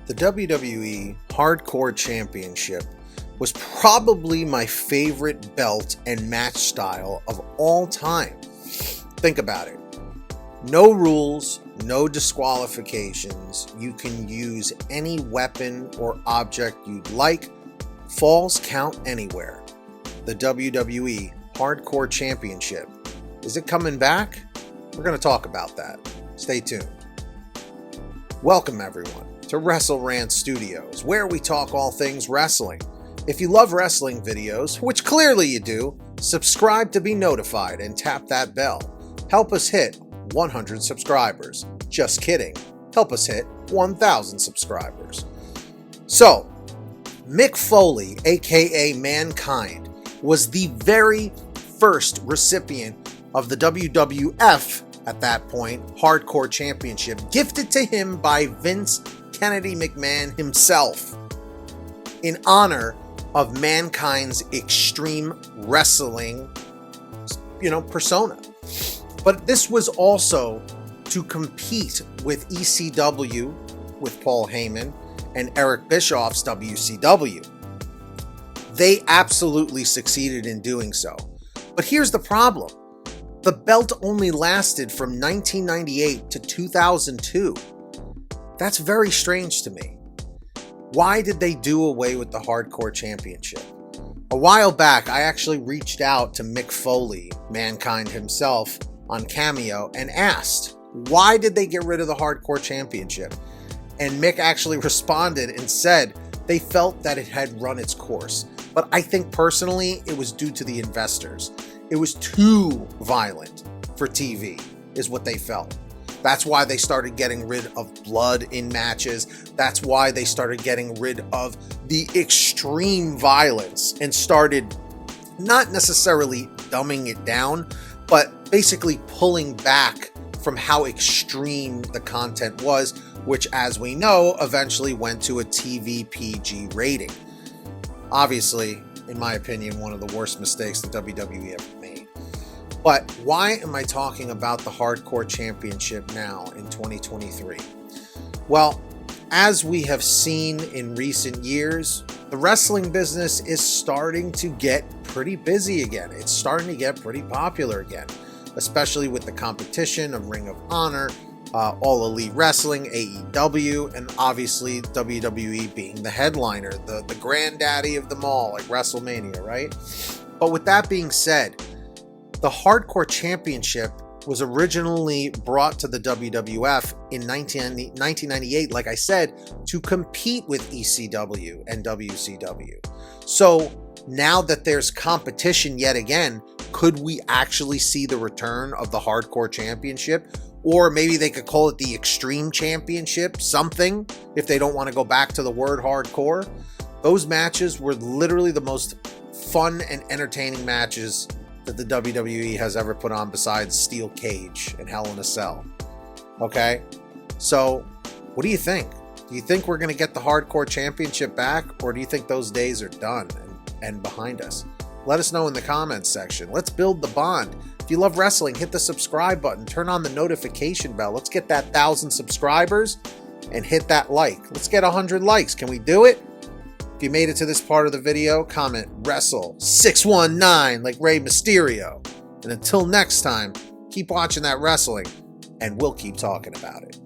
The WWE Hardcore Championship was probably my favorite belt and match style of all time. Think about it. No rules, no disqualifications. You can use any weapon or object you'd like. Falls count anywhere. The WWE Hardcore Championship. Is it coming back? We're going to talk about that. Stay tuned. Welcome everyone to Wrestle Rant Studios, where we talk all things wrestling. If you love wrestling videos, which clearly you do, subscribe to be notified and tap that bell. Help us hit 100 subscribers. Just kidding. Help us hit 1,000 subscribers. So, Mick Foley, aka Mankind, was the very first recipient of the WWF, at that point, Hardcore Championship, gifted to him by Vince Kennedy McMahon himself in honor of Mankind's extreme wrestling, persona. But this was also to compete with ECW, with Paul Heyman, and Eric Bischoff's WCW. They absolutely succeeded in doing so. But here's the problem. The belt only lasted from 1998 to 2002. That's very strange to me. Why did they do away with the Hardcore Championship? A while back, I actually reached out to Mick Foley, Mankind himself, on Cameo and asked, why did they get rid of the Hardcore Championship? And Mick actually responded and said they felt that it had run its course. But I think personally, it was due to the investors. It was too violent for TV, is what they felt. That's why they started getting rid of blood in matches. That's why they started getting rid of the extreme violence and started not necessarily dumbing it down, but basically pulling back from how extreme the content was, which, as we know, eventually went to a TV PG rating. Obviously, in my opinion, one of the worst mistakes the WWE ever made. But why am I talking about the Hardcore Championship now in 2023? Well, as we have seen in recent years, the wrestling business is starting to get pretty busy again. It's starting to get pretty popular again, especially with the competition of Ring of Honor, All Elite Wrestling, AEW, and obviously WWE being the headliner, the granddaddy of them all, like WrestleMania, right? But with that being said, the Hardcore Championship was originally brought to the WWF in 1998, like I said, to compete with ECW and WCW. So now that there's competition yet again, could we actually see the return of the Hardcore Championship? Or maybe they could call it the Extreme Championship, something, if they don't want to go back to the word hardcore. Those matches were literally the most fun and entertaining matches that the WWE has ever put on besides Steel Cage and Hell in a Cell. Okay? So, what do you think? Do you think we're going to get the Hardcore Championship back? Or do you think those days are done and behind us? Let us know in the comments section. Let's build the bond. If you love wrestling, hit the subscribe button. Turn on the notification bell. Let's get that 1,000 subscribers and hit that like. Let's get 100 likes. Can we do it? If you made it to this part of the video, comment Wrestle619 like Rey Mysterio. And until next time, keep watching that wrestling, and we'll keep talking about it.